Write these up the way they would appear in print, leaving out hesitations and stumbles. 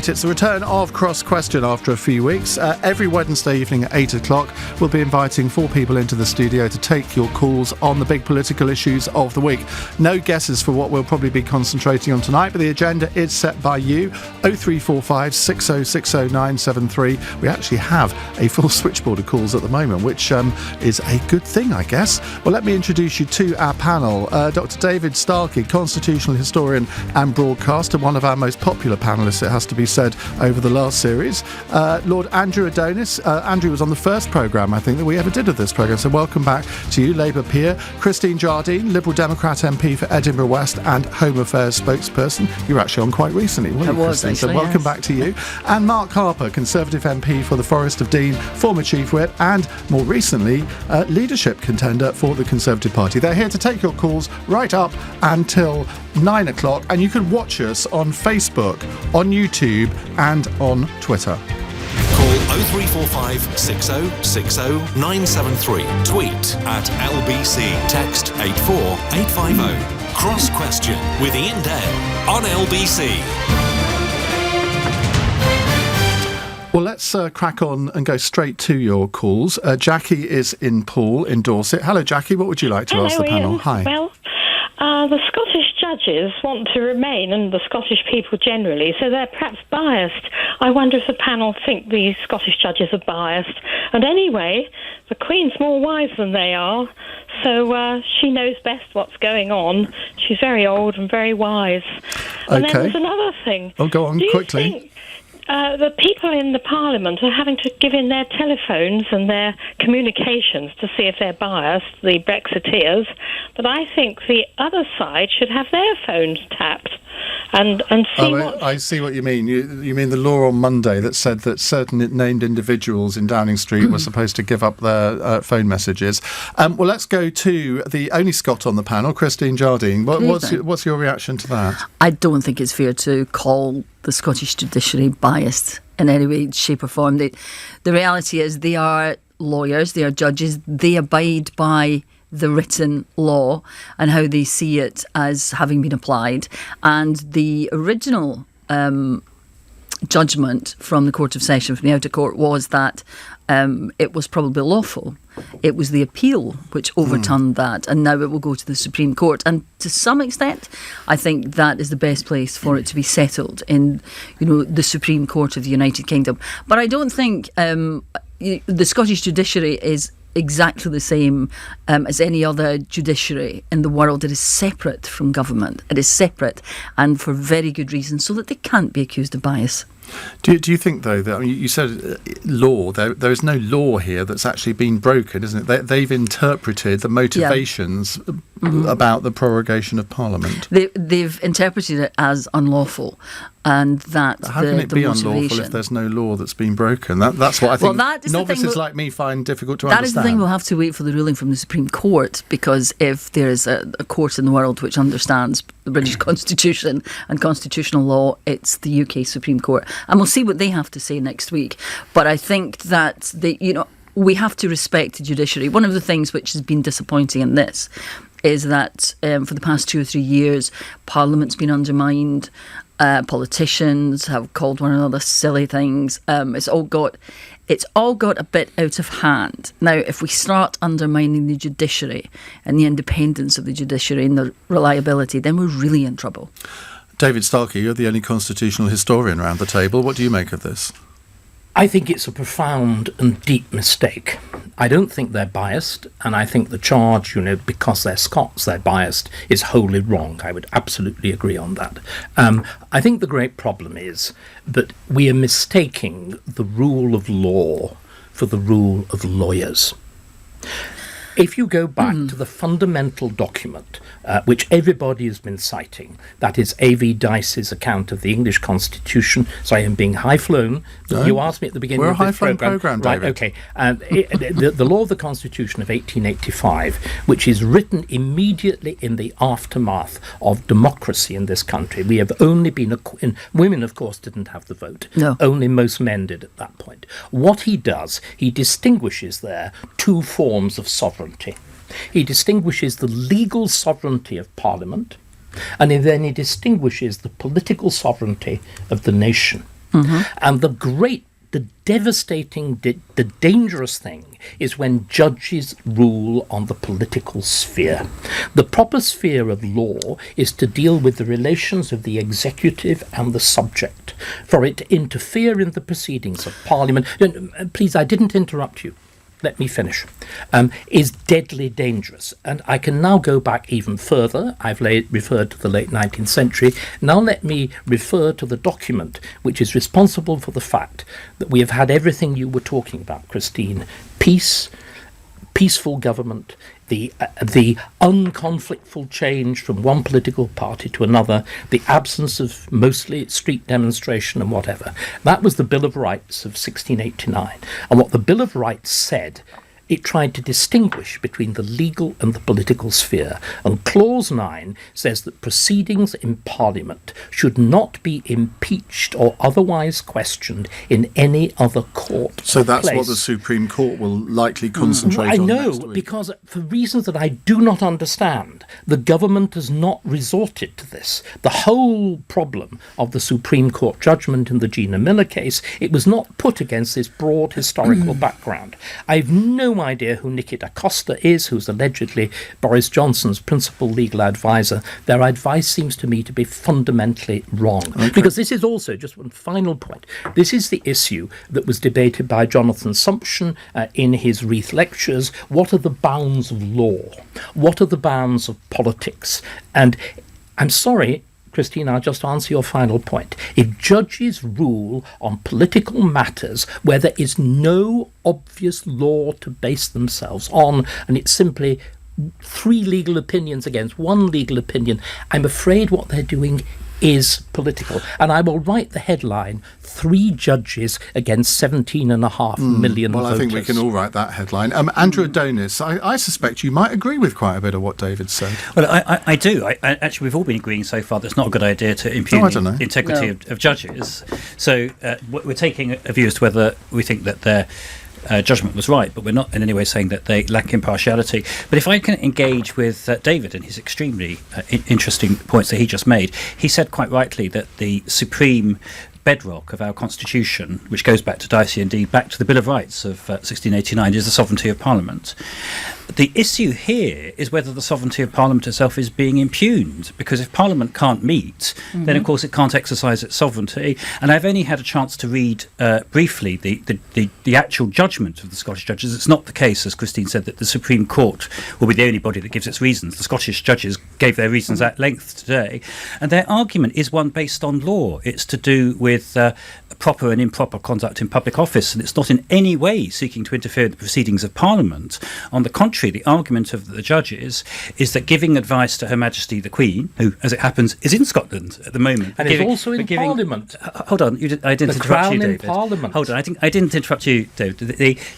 It's the return of Cross Question after a few weeks. Every Wednesday evening at 8 o'clock, we'll be inviting 4 people into the studio to take your calls on the big political issues of the week. No guesses for what we'll probably be concentrating on tonight, but the agenda is set by you. 0345 6060973. We actually have a full switchboard of calls at the moment, which is a good thing, I guess. Well, let me introduce you to our panel. Dr. David Starkey, constitutional historian and broadcaster, one of our most popular panellists, it has to be said, over the last series. Lord Andrew Adonis. Andrew was on the first programme, I think, that we ever did of this programme, so welcome back to you. Labour peer. Christine Jardine, Liberal Democrat MP for Edinburgh West and Home Affairs spokesperson. You were actually on quite recently, weren't you, Christine? So welcome back to you. And Mark Harper, Conservative MP for the Forest of Dean, former Chief Whip, and more recently, leadership contender for the Conservative Party. They're here to take your calls right up until 9 o'clock, and you can watch us on Facebook, on YouTube and on Twitter. Call 0345 6060 973. Tweet at LBC. Text 84850. Cross Question with Iain Dale on LBC. Well, let's crack on and go straight to your calls. Jackie is in Poole in Dorset. Hello, Jackie. What would you like to ask the panel? Iain. Hi. Well, the Scottish judges want to remain, and the Scottish people generally, so they're perhaps biased. I wonder if the panel think the Scottish judges are biased. And anyway, the Queen's more wise than they are, so she knows best what's going on. She's very old and very wise. And then there's another thing. Oh, go on, quickly. Do you think the people in the Parliament are having to give in their telephones and their communications to see if they're biased, the Brexiteers, but I think the other side should have their phones tapped and see what... I see what you mean. You mean the law on Monday that said that certain named individuals in Downing Street were supposed to give up their phone messages. Well, let's go to the only Scot on the panel, Christine Jardine. What's your reaction to that? I don't think it's fair to call the Scottish judiciary biased in any way, shape or form. The reality is they are lawyers, they are judges, they abide by the written law and how they see it as having been applied. And the original judgment from the Court of Session, from the Outer Court, was that it was probably lawful. It was the appeal which overturned that, and now it will go to the Supreme Court. And to some extent, I think that is the best place for it to be settled in, the Supreme Court of the United Kingdom. But I don't think the Scottish judiciary is exactly the same as any other judiciary in the world. It is separate from government. It is separate, and for very good reason, so that they can't be accused of bias. Do you think, though, that you said law, there is no law here that's actually been broken, isn't it? They've interpreted the motivations about the prorogation of Parliament. They've interpreted it as unlawful. And that how can it be unlawful if there's no law that's been broken? That's what I think novices like me find difficult to understand. That is the thing. We'll have to wait for the ruling from the Supreme Court, because if there is a court in the world which understands the British Constitution and constitutional law, it's the UK Supreme Court. And we'll see what they have to say next week. But I think that we have to respect the judiciary. One of the things which has been disappointing in this is that for the past 2 or 3 years, Parliament's been undermined. Politicians have called one another silly things. It's all got a bit out of hand. Now, if we start undermining the judiciary and the independence of the judiciary and the reliability, then we're really in trouble. David Starkey, you're the only constitutional historian around the table. What do you make of this? I think it's a profound and deep mistake. I don't think they're biased, and I think the charge, because they're Scots, they're biased, is wholly wrong. I would absolutely agree on that. I think the great problem is that we are mistaking the rule of law for the rule of lawyers. If you go back to the fundamental document, which everybody has been citing, that is A.V. Dyce's account of the English Constitution. So I am being high-flown. No, you asked me at the beginning of this programme. Right, okay. The law of the Constitution of 1885, which is written immediately in the aftermath of democracy in this country. We have only been... women, of course, didn't have the vote. No. Only most men did at that point. What he does, he distinguishes there 2 forms of sovereignty. He distinguishes the legal sovereignty of Parliament, and then he distinguishes the political sovereignty of the nation. And the devastating, the dangerous thing is when judges rule on the political sphere. The proper sphere of law is to deal with the relations of the executive and the subject. For it to interfere in the proceedings of Parliament, please, I didn't interrupt you. Let me finish, is deadly dangerous. And I can now go back even further. I've referred to the late 19th century. Now let me refer to the document which is responsible for the fact that we have had everything you were talking about, Christine. Peace, peaceful government, the unconflictful change from one political party to another, the absence of mostly street demonstration and whatever. That was the Bill of Rights of 1689. And what the Bill of Rights said, it tried to distinguish between the legal and the political sphere. And Clause 9 says that proceedings in Parliament should not be impeached or otherwise questioned in any other court. So that's place. what the Supreme Court will likely concentrate on next week. I know, because for reasons that I do not understand, the government has not resorted to this. The whole problem of the Supreme Court judgment in the Gina Miller case, it was not put against this broad historical background. I've no idea who Nikita Costa is, who's allegedly Boris Johnson's principal legal advisor. Their advice seems to me to be fundamentally wrong. Okay. Because this is also, just one final point, this is the issue that was debated by Jonathan Sumption in his Reith lectures. What are the bounds of law? What are the bounds of politics? And I'm sorry, Christine, I'll just answer your final point. If judges rule on political matters where there is no obvious law to base themselves on, and it's simply three legal opinions against one legal opinion, I'm afraid what they're doing is political. And I will write the headline, 3 judges against 17.5 million Well, voters. I think we can all write that headline. Andrew Adonis, I suspect you might agree with quite a bit of what David said. Well, I do. Actually, we've all been agreeing so far that it's not a good idea to impugn the integrity of judges. So we're taking a view as to whether we think that their judgment was right, but we're not in any way saying that they lack impartiality. But if I can engage with David and his extremely interesting points that he just made, he said quite rightly that the supreme bedrock of our constitution, which goes back to Dicey, indeed back to the Bill of Rights of 1689, is the sovereignty of Parliament. The issue here is whether the sovereignty of Parliament itself is being impugned, because if Parliament can't meet, then of course it can't exercise its sovereignty. And I've only had a chance to read briefly the actual judgment of the Scottish judges. It's not the case, as Christine said, that the Supreme Court will be the only body that gives its reasons. The Scottish judges gave their reasons at length today, and their argument is one based on law. It's to do with proper and improper conduct in public office, and it's not in any way seeking to interfere in the proceedings of Parliament. On the contrary, the argument of the judges is that giving advice to Her Majesty the Queen, who, as it happens, is in Scotland at the moment, and is also in Parliament. Hold on, I didn't interrupt you, David. Parliament. Hold on, I didn't interrupt you, David.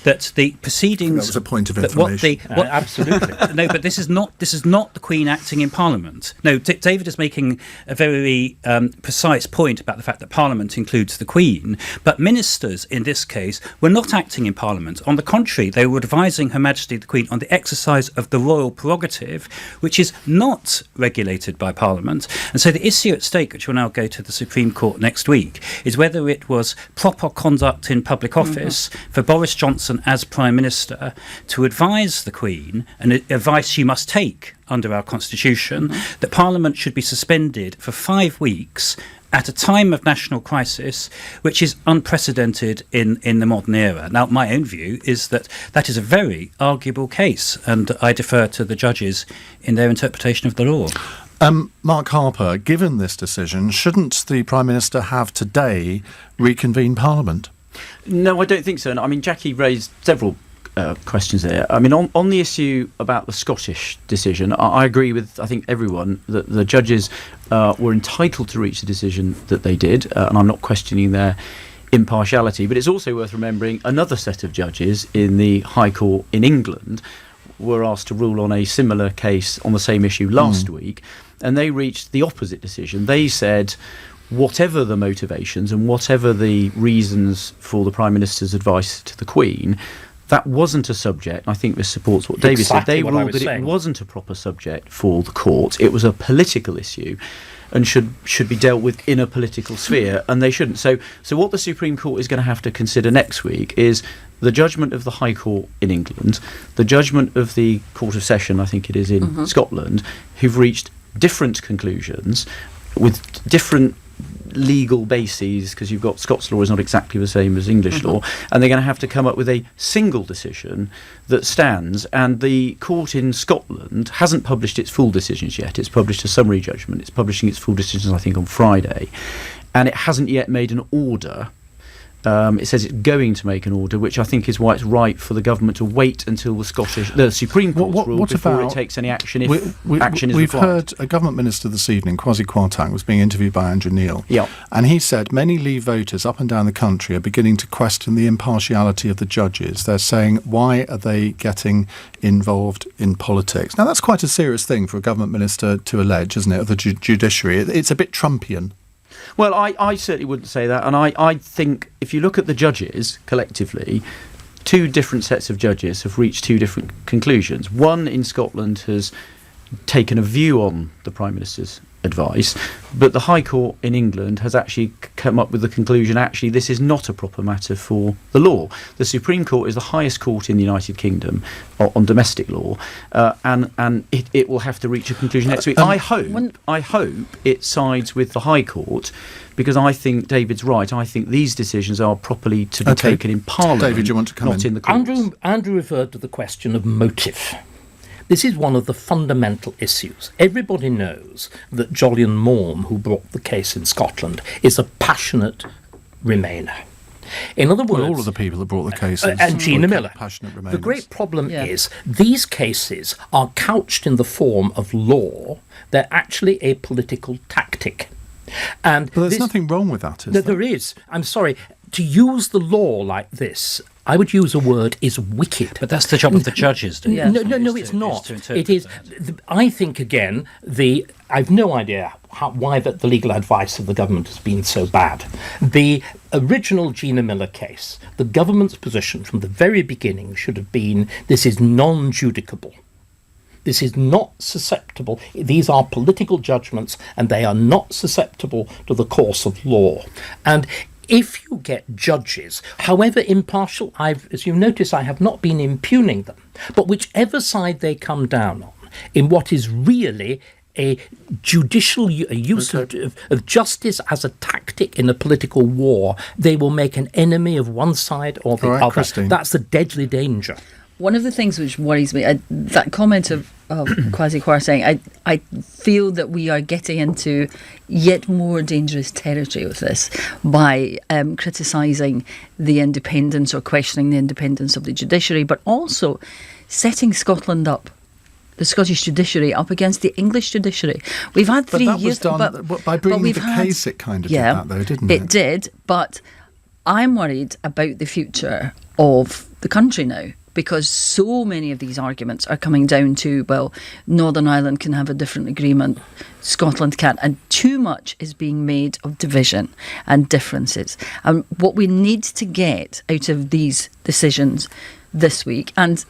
That the proceedings. That was a point of information. Absolutely. No, but this is not the Queen acting in Parliament. No, David is making a very precise point about the fact that Parliament includes the Queen, but ministers in this case were not acting in Parliament. On the contrary, they were advising Her Majesty the Queen on the exercise of the royal prerogative, which is not regulated by Parliament. And so the issue at stake, which will now go to the Supreme Court next week, is whether it was proper conduct in public office for Boris Johnson as Prime Minister to advise the Queen, and advice she must take under our Constitution, that Parliament should be suspended for 5 weeks at a time of national crisis, which is unprecedented in the modern era. Now, my own view is that that is a very arguable case, and I defer to the judges in their interpretation of the law. Mark Harper, given this decision, shouldn't the Prime Minister have today reconvened Parliament? No, I don't think so. I mean, Jackie raised several questions there. I mean, on the issue about the Scottish decision, I agree with, I think, everyone that the judges were entitled to reach the decision that they did, and I'm not questioning their impartiality. But it's also worth remembering another set of judges in the High Court in England were asked to rule on a similar case on the same issue last week, and they reached the opposite decision. They said, whatever the motivations and whatever the reasons for the Prime Minister's advice to the Queen, that wasn't a subject. I think this supports what David said. They ruled that it wasn't a proper subject for the court. It was a political issue. and should be dealt with in a political sphere, and they shouldn't. So what the Supreme Court is going to have to consider next week is the judgment of the High Court in England, the judgment of the Court of Session, I think it is, in Scotland, who've reached different conclusions with different legal bases, because you've got Scots law is not exactly the same as English law, and they're going to have to come up with a single decision that stands. And the court in Scotland hasn't published its full decisions yet. It's published a summary judgment. It's publishing its full decisions, I think, on Friday, and it hasn't yet made an order. It says it's going to make an order, which I think is why it's right for the government to wait until the Supreme Court's rule before it takes any action, if action is required. We've heard a government minister this evening, Kwasi Kwarteng, was being interviewed by Andrew Neil, and he said many Leave voters up and down the country are beginning to question the impartiality of the judges. They're saying, why are they getting involved in politics? Now, that's quite a serious thing for a government minister to allege, isn't it, of the judiciary. It's a bit Trumpian. Well, I certainly wouldn't say that, and I think if you look at the judges collectively, two different sets of judges have reached two different conclusions. One in Scotland has taken a view on the Prime Minister's advice, but the High Court in England has actually come up with the conclusion, actually, this is not a proper matter for the law. The Supreme Court is the highest court in the United Kingdom on domestic law, and it will have to reach a conclusion next week. I hope it sides with the High Court, because I think David's right. I think these decisions are properly to be taken in Parliament, David, do you want to come not in the courts. Andrew referred to the question of motive. This is one of the fundamental issues. Everybody knows that Jolyon Maugham, who brought the case in Scotland, is a passionate Remainer. In other words, all of the people that brought the cases and Gina Miller. Passionate Remainers. The great problem is these cases are couched in the form of law. They're actually a political tactic. But there's nothing wrong with that, is there? There is. I'm sorry. To use the law like this, I would use a word, is wicked. But that's the job of the judges, do you? No, it's not. It is. I think, again, I've no idea why the legal advice of the government has been so bad. The original Gina Miller case, the government's position from the very beginning should have been, this is non-judicable. This is not susceptible. These are political judgments, and they are not susceptible to the course of law. And if you get judges, however impartial, as you notice, I have not been impugning them, but whichever side they come down on, in what is really a judicial use of justice as a tactic in a political war, they will make an enemy of one side or the other. Christine. That's the deadly danger. One of the things which worries me, that comment of Kwasi Kwarteng, I feel that we are getting into yet more dangerous territory with this by criticising the independence or questioning the independence of the judiciary, but also setting Scotland up, the Scottish judiciary, up against the English judiciary. We've had 3 years... But that was done by bringing the case, it kind of did that, though, didn't it? It did, but I'm worried about the future of the country now, because so many of these arguments are coming down to, well, Northern Ireland can have a different agreement, Scotland can't, and too much is being made of division and differences. And what we need to get out of these decisions this week, and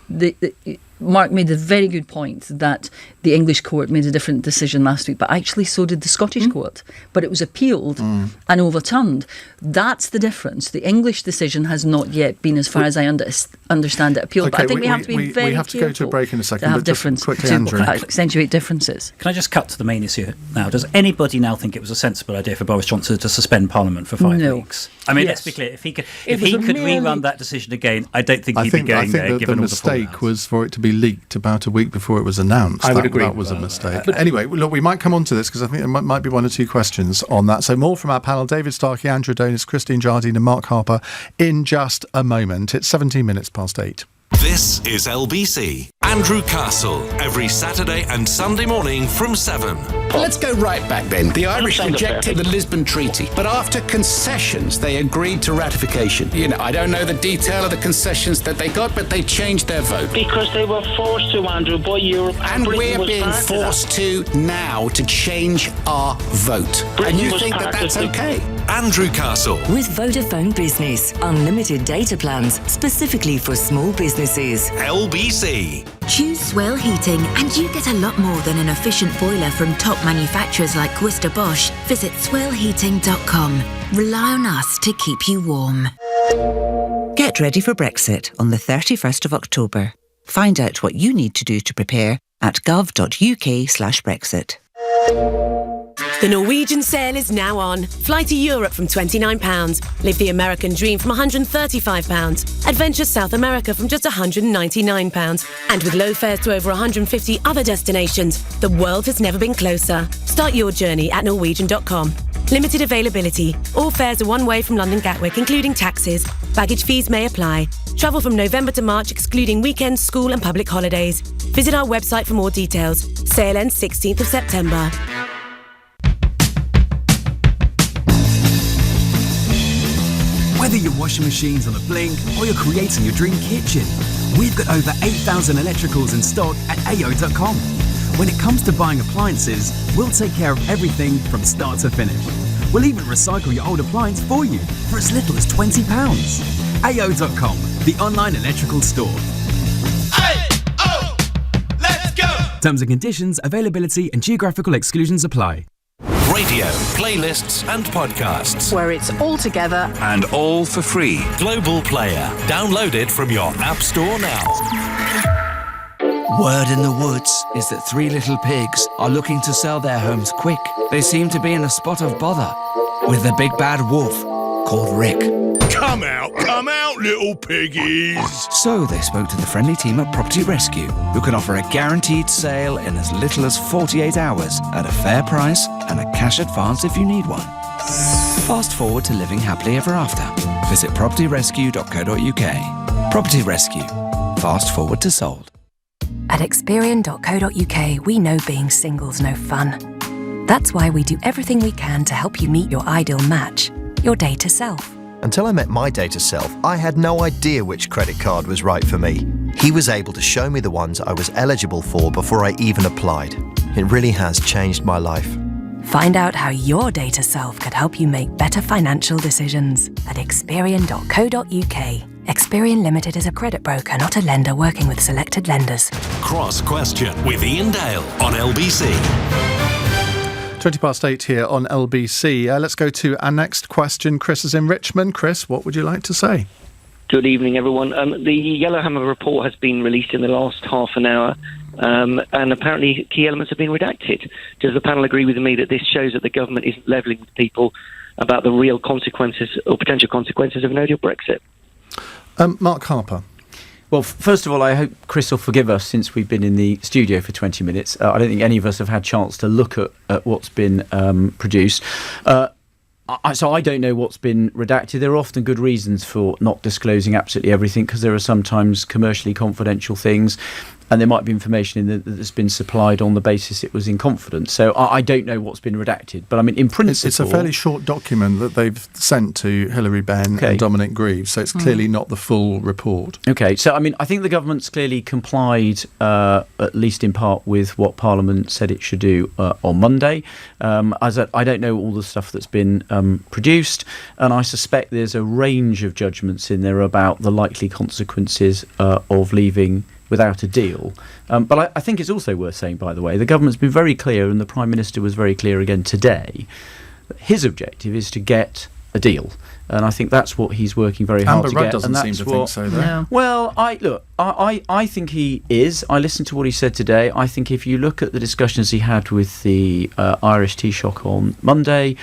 Mark made a very good point that the English court made a different decision last week, but actually so did the Scottish court. But it was appealed and overturned. That's the difference. The English decision has not yet been, as far as I understand it, appealed. Okay, but I think we have to be very We have to go to a break in a second. To have accentuate differences. Can I just cut to the main issue now? Does anybody now think it was a sensible idea for Boris Johnson to suspend Parliament for 5 weeks? I mean, let's be clear. If he could rerun that decision again, I don't think he'd be going there. I think the mistake was for it to be leaked about a week before it was announced. I would agree. That was a mistake. But anyway, look, we might come on to this because I think there might be one or two questions on that. So more from our panel: David Starkey, Andrew Adonis, Christine Jardine and Mark Harper in just a moment. It's 17 minutes past 8. This is LBC. Andrew Castle, every Saturday and Sunday morning from 7. Let's go right back then. The Irish rejected the Lisbon Treaty, but after concessions, they agreed to ratification. I don't know the detail of the concessions that they got, but they changed their vote. Because they were forced to, Andrew, by Europe. And we're being forced to now to change our vote. And you think that that's okay? Andrew Castle. With Vodafone Business. Unlimited data plans specifically for small businesses. LBC. Choose Swell Heating and you get a lot more than an efficient boiler from top manufacturers like Worcester Bosch. Visit swellheating.com. Rely on us to keep you warm. Get ready for Brexit on the 31st of October. Find out what you need to do to prepare at gov.uk/Brexit. The Norwegian sale is now on. Fly to Europe from £29. Live the American dream from £135. Adventure South America from just £199. And with low fares to over 150 other destinations, the world has never been closer. Start your journey at norwegian.com. Limited availability. All fares are one way from London Gatwick, including taxes. Baggage fees may apply. Travel from November to March, excluding weekends, school and public holidays. Visit our website for more details. Sale ends 16th of September. Whether your washing machine's on a blink or you're creating your dream kitchen, we've got over 8,000 electricals in stock at AO.com. When it comes to buying appliances, we'll take care of everything from start to finish. We'll even recycle your old appliance for you for as little as £20. AO.com, the online electrical store. AO! Let's go! Terms and conditions, availability and geographical exclusions apply. Radio, playlists and podcasts. Where it's all together. And all for free. Global Player. Download it from your App Store now. Word in the woods is that 3 little pigs are looking to sell their homes quick. They seem to be in a spot of bother with the big bad wolf called Rick. Come out, little piggies! So they spoke to the friendly team at Property Rescue, who can offer a guaranteed sale in as little as 48 hours at a fair price and a cash advance if you need one. Fast forward to living happily ever after. Visit propertyrescue.co.uk. Property Rescue. Fast forward to sold. At Experian.co.uk, we know being single's no fun. That's why we do everything we can to help you meet your ideal match, your data self. Until I met my data self, I had no idea which credit card was right for me. He was able to show me the ones I was eligible for before I even applied. It really has changed my life. Find out how your data self could help you make better financial decisions at Experian.co.uk. Experian Limited is a credit broker, not a lender, working with selected lenders. Cross Question with Iain Dale on LBC. 8:20 here on LBC. Let's go to our next question. Chris is in Richmond. Chris, what would you like to say? Good evening, everyone. The Yellowhammer report has been released in the last half an hour, and apparently key elements have been redacted. Does the panel agree with me that this shows that the government isn't levelling with people about the real consequences or potential consequences of a no-deal Brexit? Mark Harper. Well, first of all, I hope Chris will forgive us since we've been in the studio for 20 minutes. I don't think any of us have had a chance to look at what's been produced. So I don't know what's been redacted. There are often good reasons for not disclosing absolutely everything, because there are sometimes commercially confidential things, and there might be information that's been supplied on the basis it was in confidence. So I don't know what's been redacted. But I mean, in principle... It's a fairly short document that they've sent to Hilary Benn and Dominic Greaves, so it's clearly not the full report. OK, so I mean, I think the government's clearly complied, at least in part, with what Parliament said it should do on Monday. I don't know all the stuff that's been produced, and I suspect there's a range of judgments in there about the likely consequences of leaving without a deal. But I think it's also worth saying, by the way, the government's been very clear, and the Prime Minister was very clear again today, that his objective is to get a deal. And I think that's what he's working very hard to get. Doesn't seem to think so, though. No. Well, I think he is. I listened to what he said today. I think if you look at the discussions he had with the Irish Taoiseach on Monday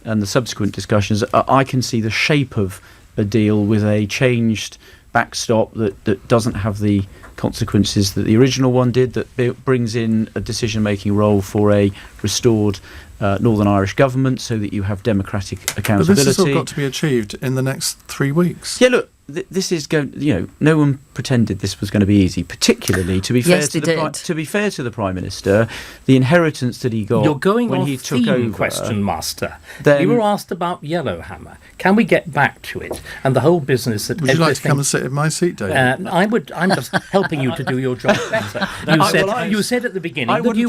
and the subsequent discussions, I can see the shape of a deal with a changed backstop that doesn't have the consequences that the original one did, that brings in a decision-making role for a restored Northern Irish government so that you have democratic accountability. But this has all got to be achieved in the next 3 weeks. Yeah, look, this is going. No one pretended this was going to be easy. Particularly, to be fair to the Prime Minister, the inheritance that he got You're going when off he took theme, over. Question Master. Then, you were asked about Yellowhammer. Can we get back to it? And the whole business that would you like to come and sit in my seat, David? I'm just helping you to do your job better. You said at the beginning that you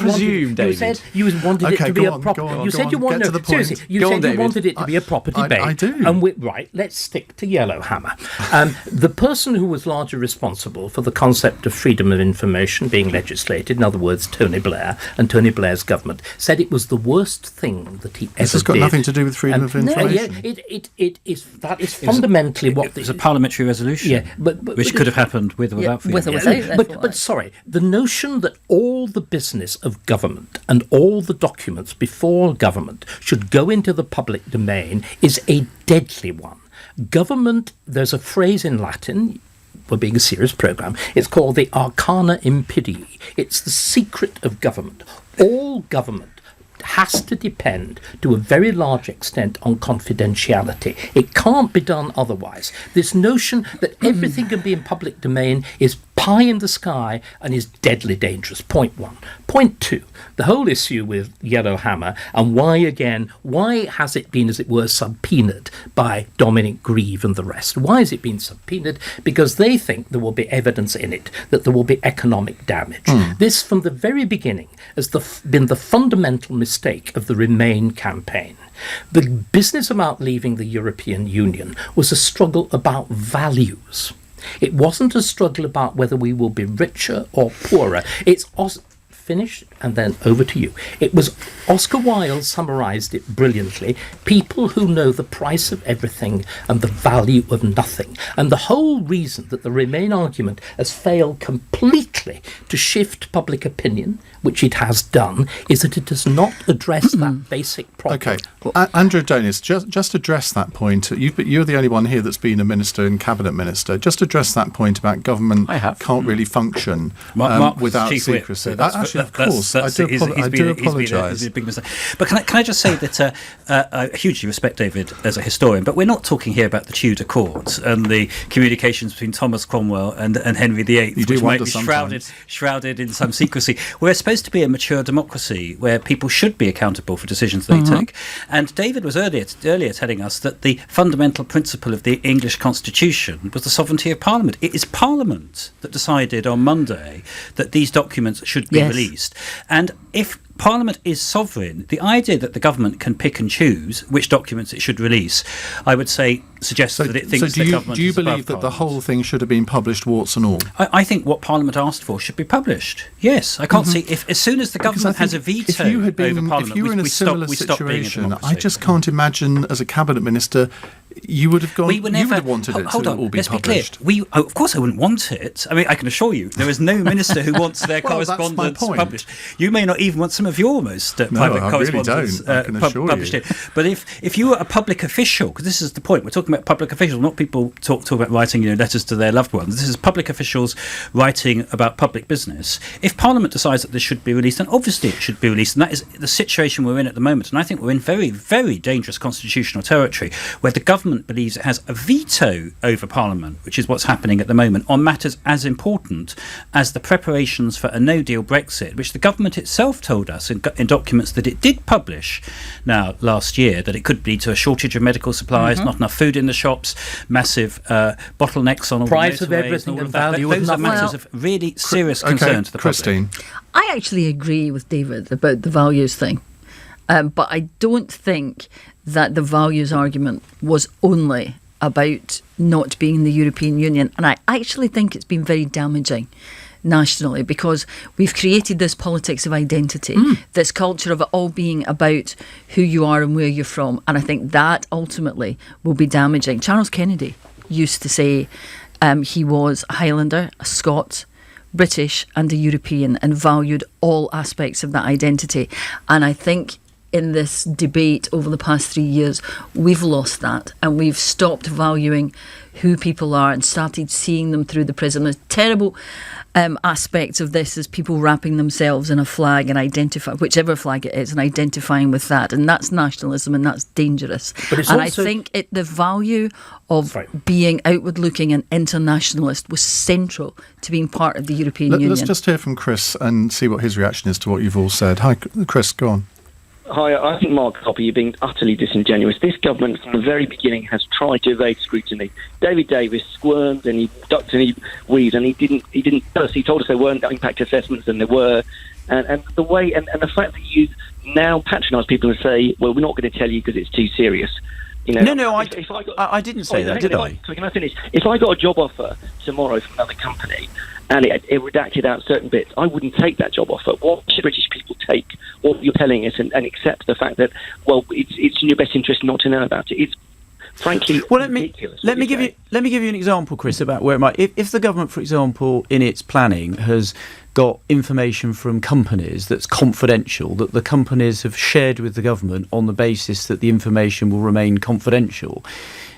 wanted it to be a proper. You said you wanted it to be a proper debate. I do. And let's stick to Yellowhammer. The person who was largely responsible for the concept of freedom of information being legislated, in other words, Tony Blair and Tony Blair's government, said it was the worst thing that he ever did. This has got nothing to do with freedom of information. That is fundamentally what... It's a parliamentary resolution, which could have happened with or without freedom. But sorry, the notion that all the business of government and all the documents before government should go into the public domain is a deadly one. Government, there's a phrase in Latin... We're being a serious programme. It's called the arcana impidii. It's the secret of government. All government has to depend to a very large extent on confidentiality. It can't be done otherwise. This notion that everything can be in public domain is pie in the sky and is deadly dangerous. Point one. Point two, the whole issue with Yellowhammer and why has it been, as it were, subpoenaed by Dominic Grieve and the rest? Why has it been subpoenaed? Because they think there will be evidence in it that there will be economic damage. This, from the very beginning, has been the fundamental mistake of the Remain campaign. The business about leaving the European Union was a struggle about values. It wasn't a struggle about whether we will be richer or poorer. It's finished and then over to you. It was Oscar Wilde summarised it brilliantly. People who know the price of everything and the value of nothing. And the whole reason that the Remain argument has failed completely to shift public opinion, which it has done, is that it does not address that basic problem. Okay, Andrew Adonis, just address that point. You're the only one here that's been a minister and cabinet minister. Just address that point about government can't really function without secrecy. Of course, I do apologise. But can I just say that I hugely respect David as a historian, but we're not talking here about the Tudor court and the communications between Thomas Cromwell and Henry VIII, which might be shrouded in some secrecy. We're supposed to be a mature democracy where people should be accountable for decisions they take. And David was earlier telling us that the fundamental principle of the English Constitution was the sovereignty of Parliament. It is Parliament that decided on Monday that these documents should be released. And if Parliament is sovereign, the idea that the government can pick and choose which documents it should release, I would say, suggests that it thinks the government is above Parliament. Do you believe that the whole thing should have been published, warts and all? I think what Parliament asked for should be published. Yes, I can't see if as soon as the government has a veto over Parliament, if you were in a similar situation, I just can't imagine as a cabinet minister you would have gone. You would have wanted it to all be published. Be clear. Of course, I wouldn't want it. I mean, I can assure you, there is no minister who wants their correspondence published. You may not even want some of your most private correspondence published. But if you were a public official, because this is the point, we're talking about public officials, not people talk about writing letters to their loved ones. This is public officials writing about public business. If Parliament decides that this should be released, then obviously it should be released, and that is the situation we're in at the moment. And I think we're in very, very dangerous constitutional territory where the government believes it has a veto over Parliament, which is what's happening at the moment, on matters as important as the preparations for a no-deal Brexit, which the government itself told us in documents that it did publish now last year, that it could lead to a shortage of medical supplies, not enough food in the shops, massive bottlenecks on all price the of everything and value of nothing. Those are matters of really serious concern to the Christine. public. I actually agree with David about the values thing, but I don't think that the values argument was only about not being in the European Union. And I actually think it's been very damaging nationally because we've created this politics of identity, this culture of it all being about who you are and where you're from. And I think that ultimately will be damaging. Charles Kennedy used to say he was a Highlander, a Scot, British and a European, and valued all aspects of that identity. And I think in this debate over the past 3 years, we've lost that and we've stopped valuing who people are and started seeing them through the prism. There's terrible aspects of this is people wrapping themselves in a flag and identify whichever flag it is and identifying with that, and that's nationalism and that's dangerous. And I think the value of being outward looking and internationalist was central to being part of the European Union. Let's just hear from Chris and see what his reaction is to what you've all said. Hi Chris, go on. Hi, I think Mark Harper, you're being utterly disingenuous. This government, from the very beginning, has tried to evade scrutiny. David Davis squirmed and he ducked and he weaved, and he didn't tell us. He told us there weren't impact assessments, and there were. And the way and the fact that you now patronise people and say, well, we're not going to tell you because it's too serious. No, I didn't say that, did I? So can I finish? If I got a job offer tomorrow from another company and it redacted out certain bits, I wouldn't take that job offer. Why should British people take what you're telling us and accept the fact that, well, it's in your best interest not to know about it? It's frankly ridiculous. Let me give you an example, Chris, about where it might. If the government, for example, in its planning has got information from companies that's confidential, that the companies have shared with the government on the basis that the information will remain confidential,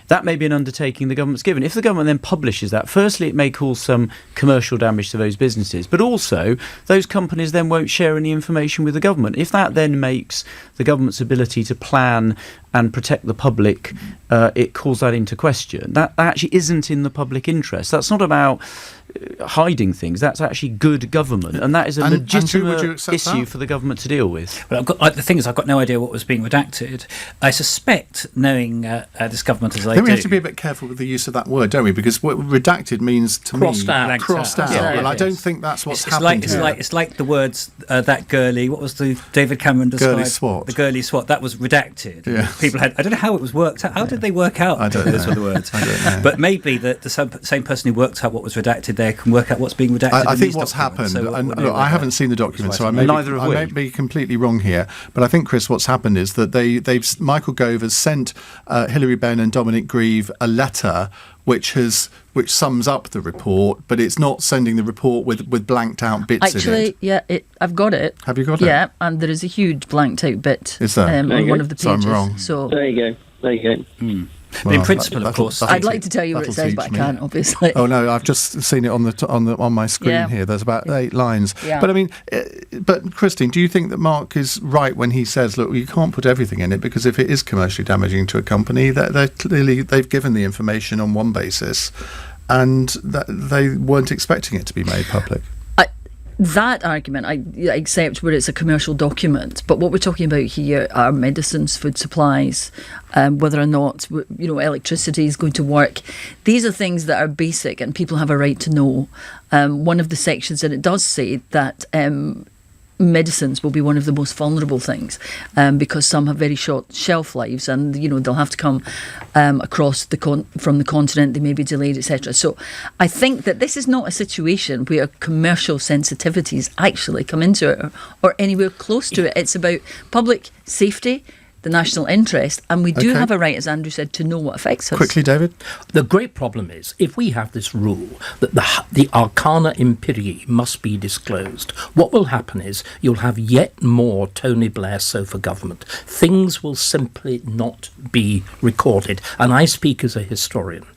that may be an undertaking the government's given. If the government then publishes that, firstly, it may cause some commercial damage to those businesses, but also those companies then won't share any information with the government. If that then makes the government's ability to plan and protect the public, it calls that into question. That actually isn't in the public interest. That's not about hiding things. That's actually good government, and that is a legitimate issue for the government to deal with. Well, the thing is, I've got no idea what was being redacted. I suspect, knowing this government as I do, we have to be a bit careful with the use of that word, don't we? Because what redacted means to crossed me out. Crossed out. Yeah, and I don't think that's what's happened here. It's like the words that girly. What was the David Cameron described? Girly swat. The girly swat. That was redacted. Yeah. People had. I don't know how it was worked out. How did they work out? I don't know. Those were the words. I don't know. But maybe the same person who worked out what was redacted there can work out what's being redacted. I think what's happened, so and look, I haven't seen the document, so I may be completely wrong here. But I think, Chris, what's happened is that Michael Gove has sent Hilary Benn and Dominic Grieve a letter which sums up the report, but it's not sending the report with blanked out bits in it. Actually, yeah, I've got it. Have you got it? Yeah, and there is a huge blanked out bit is there? On one of the pages. So I'm wrong. So there you go. Well, in principle, of course, I'd like to tell you what it says, but I can't, obviously. Oh no, I've just seen it on my screen here. There's about 8 lines. Yeah. But I mean, but Christine, do you think that Mark is right when he says, look, you can't put everything in it, because if it is commercially damaging to a company, they've given the information on one basis, and that they weren't expecting it to be made public. That argument I accept where it's a commercial document, but what we're talking about here are medicines, food supplies, whether or not electricity is going to work. These are things that are basic and people have a right to know. One of the sections that it does say that medicines will be one of the most vulnerable things because some have very short shelf lives, and they'll have to come across from the continent. They may be delayed, etc. So I think that this is not a situation where commercial sensitivities actually come into it or anywhere close to it. It's about public safety, the national interest, and we do have a right, as Andrew said, to know what affects us. Quickly, David. The great problem is, if we have this rule that the arcana imperii must be disclosed, what will happen is you'll have yet more Tony Blair sofa government. Things will simply not be recorded. And I speak as a historian.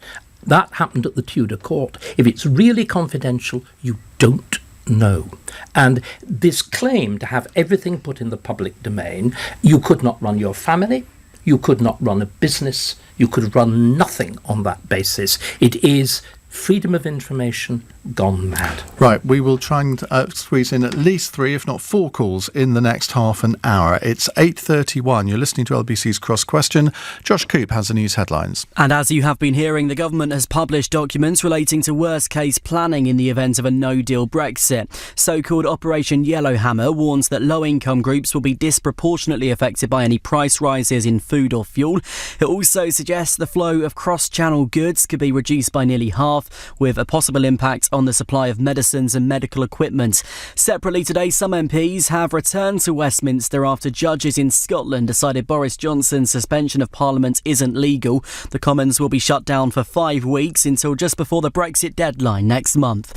That happened at the Tudor court. If it's really confidential, you don't know. And this claim to have everything put in the public domain, you could not run your family, you could not run a business, you could run nothing on that basis. It is freedom of information gone mad. Right, we will try and squeeze in at least 3, if not 4 calls in the next half an hour. It's 8:31. You're listening to LBC's Cross Question. Josh Coop has the news headlines. And as you have been hearing, the government has published documents relating to worst-case planning in the event of a no-deal Brexit. So-called Operation Yellowhammer warns that low-income groups will be disproportionately affected by any price rises in food or fuel. It also suggests the flow of cross-channel goods could be reduced by nearly half, with a possible impact on the supply of medicines and medical equipment. Separately today, some MPs have returned to Westminster after judges in Scotland decided Boris Johnson's suspension of Parliament isn't legal. The Commons will be shut down for 5 weeks until just before the Brexit deadline next month.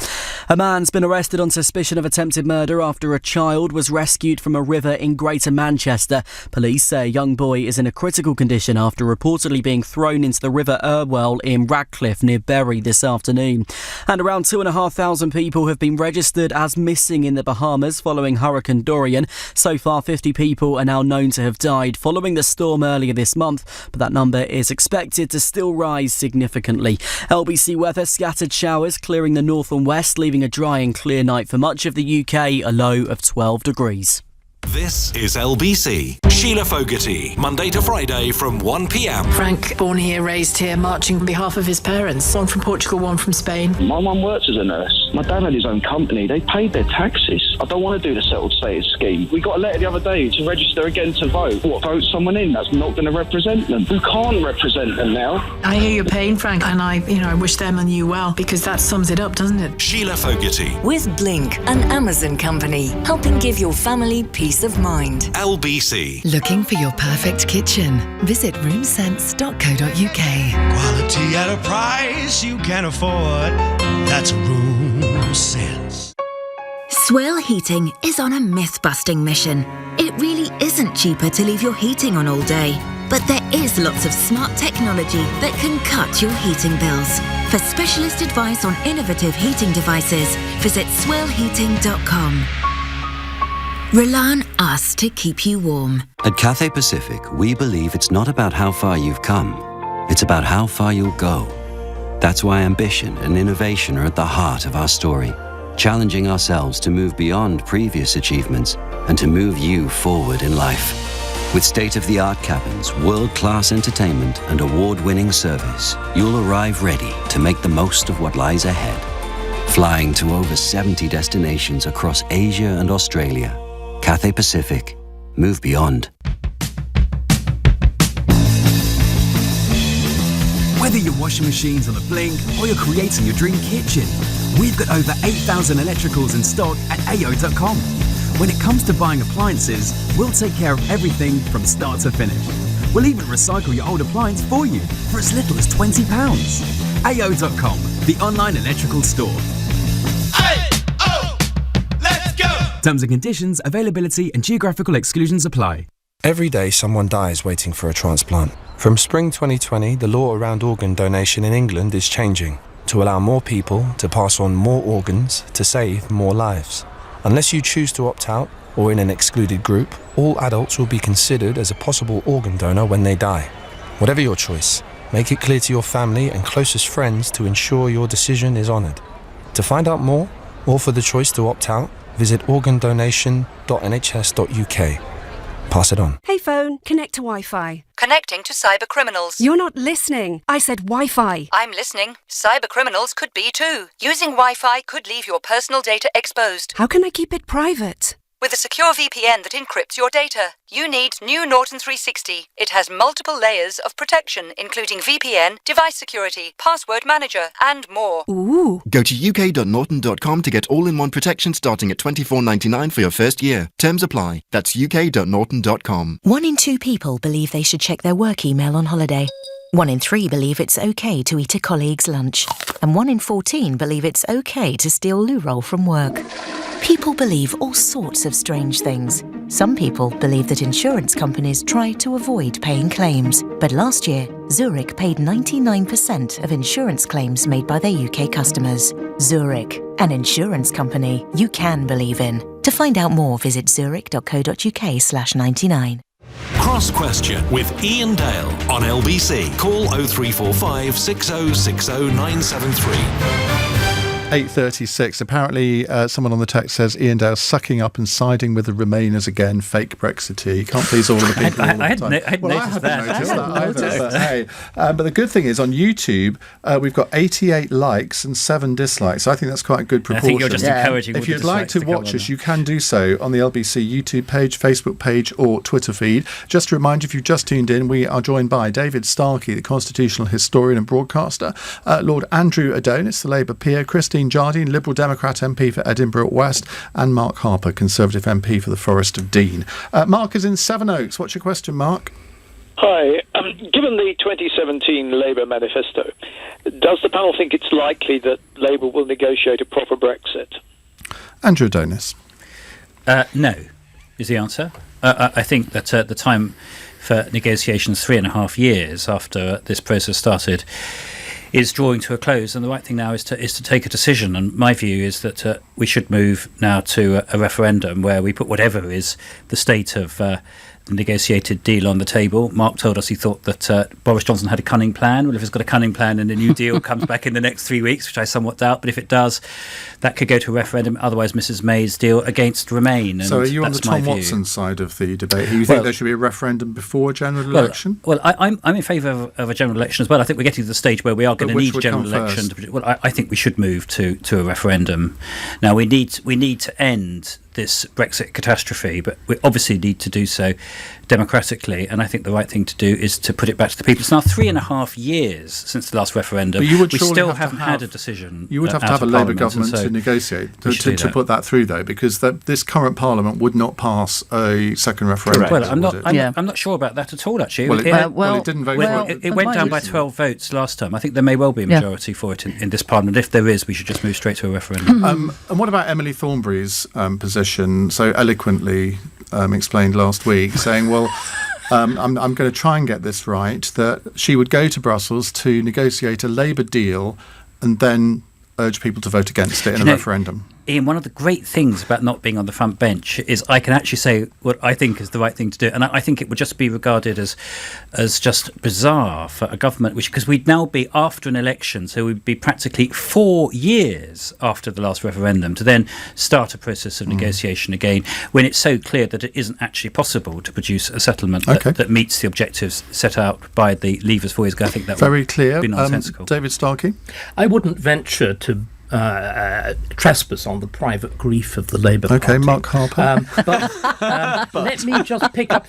A man's been arrested on suspicion of attempted murder after a child was rescued from a river in Greater Manchester. Police say a young boy is in a critical condition after reportedly being thrown into the River Irwell in Radcliffe near Bury this afternoon. And around 2,500 people have been registered as missing in the Bahamas following Hurricane Dorian. So far, 50 people are now known to have died following the storm earlier this month, but that number is expected to still rise significantly. LBC weather: scattered showers clearing the north and west, leaving a dry and clear night for much of the UK, a low of 12 degrees. This is LBC. Sheila Fogarty, Monday to Friday from 1 p.m. Frank, born here, raised here, marching on behalf of his parents. One from Portugal, one from Spain. My mum works as a nurse. My dad had his own company. They paid their taxes. I don't want to do the settled status scheme. We got a letter the other day to register again to vote. What, vote someone in that's not going to represent them? Who can't represent them now? I hear your pain, Frank, and I wish them and you well, because that sums it up, doesn't it? Sheila Fogarty. With Blink, an Amazon company, helping give your family peace of mind. LBC. Looking for your perfect kitchen? Visit roomsense.co.uk. Quality at a price you can afford. That's Room Sense. Swell Heating is on a myth-busting mission. It really isn't cheaper to leave your heating on all day. But there is lots of smart technology that can cut your heating bills. For specialist advice on innovative heating devices, visit swellheating.com. Rely on us to keep you warm. At Cathay Pacific, we believe it's not about how far you've come, it's about how far you'll go. That's why ambition and innovation are at the heart of our story, challenging ourselves to move beyond previous achievements and to move you forward in life. With state-of-the-art cabins, world-class entertainment and award-winning service, you'll arrive ready to make the most of what lies ahead. Flying to over 70 destinations across Asia and Australia, Cathay Pacific. Move beyond. Whether your washing machine's on a blink or you're creating your dream kitchen, we've got over 8,000 electricals in stock at AO.com. When it comes to buying appliances, we'll take care of everything from start to finish. We'll even recycle your old appliance for you for as little as £20. AO.com, the online electrical store. Terms and conditions, availability and geographical exclusions apply. Every day someone dies waiting for a transplant. From spring 2020, the law around organ donation in England is changing to allow more people to pass on more organs to save more lives. Unless you choose to opt out or in an excluded group, all adults will be considered as a possible organ donor when they die. Whatever your choice, make it clear to your family and closest friends to ensure your decision is honoured. To find out more or for the choice to opt out, visit organdonation.nhs.uk. Pass it on. Hey phone, connect to Wi-Fi. Connecting to cybercriminals. You're not listening. I said Wi-Fi. I'm listening. Cybercriminals could be too. Using Wi-Fi could leave your personal data exposed. How can I keep it private? With a secure VPN that encrypts your data. You need new Norton 360. It has multiple layers of protection, including VPN, device security, password manager, and more. Ooh. Go to uk.norton.com to get all-in-one protection starting at $24.99 for your first year. Terms apply. That's uk.norton.com. 1 in 2 people believe they should check their work email on holiday. 1 in 3 believe it's okay to eat a colleague's lunch. And 1 in 14 believe it's okay to steal loo roll from work. People believe all sorts of strange things. Some people believe that insurance companies try to avoid paying claims. But last year, Zurich paid 99% of insurance claims made by their UK customers. Zurich, an insurance company you can believe in. To find out more, visit zurich.co.uk/99. Cross Question with Iain Dale on LBC. Call 0345 6060 973. 8:36. Apparently, someone on the text says Iain Dale sucking up and siding with the Remainers again. Fake Brexiteer. You can't please all of the people. I hadn't noticed that. But, hey, but the good thing is on YouTube, we've got 88 likes and 7 dislikes. I think that's quite a good proportion. I think you're just encouraging. If you'd like to watch us, you can do so on the LBC YouTube page, Facebook page, or Twitter feed. Just to remind you, if you've just tuned in, we are joined by David Starkey, the constitutional historian and broadcaster, Lord Andrew Adonis, the Labour peer, Christine Jardine, Liberal Democrat MP for Edinburgh West, and Mark Harper, Conservative MP for the Forest of Dean. Mark is in Sevenoaks. What's your question, Mark? Hi. Given the 2017 Labour manifesto, does the panel think it's likely that Labour will negotiate a proper Brexit? Andrew Adonis. No, is the answer. I think that the time for negotiations, 3.5 years after this process started, is drawing to a close, and the right thing now is to take a decision. And my view is that we should move now to a referendum where we put whatever is the state of negotiated deal on the table. Mark told us he thought that Boris Johnson had a cunning plan. Well, if he's got a cunning plan and a new deal comes back in the next 3 weeks, which I somewhat doubt, but if it does, that could go to a referendum. Otherwise, Mrs May's deal against Remain. And so are you on the Tom view. Watson side of the debate? You think there should be a referendum before a general election? Well, I'm in favour of a general election as well. I think we're getting to the stage where we are going to need a general election. Well, I think we should move to a referendum. Now, we need to end this Brexit catastrophe, but we obviously need to do so democratically, and I think the right thing to do is to put it back to the people. It's now 3.5 years since the last referendum. But we still haven't had a decision. You would have to have a Labour government to negotiate, to put that through, though, because this current Parliament would not pass a second referendum. Well, I'm not sure about that at all, actually. It didn't vote for it. It went down by 12 votes last time. I think there may well be a majority for it in this Parliament. If there is, we should just move straight to a referendum. And what about Emily Thornberry's position, so eloquently explained last week, saying, well, I'm going to try and get this right, that she would go to Brussels to negotiate a Labour deal and then urge people to vote against it in a referendum. Iain, one of the great things about not being on the front bench is I can actually say what I think is the right thing to do, and I think it would just be regarded as just bizarre for a government, because we'd now be after an election, so we'd be practically 4 years after the last referendum to then start a process of negotiation again, when it's so clear that it isn't actually possible to produce a settlement that meets the objectives set out by the Leavers 4 years ago. I think that very would clear. Be nonsensical. David Starkey? I wouldn't venture to trespass on the private grief of the Labour Party. Okay, Mark Harper. But let me just pick up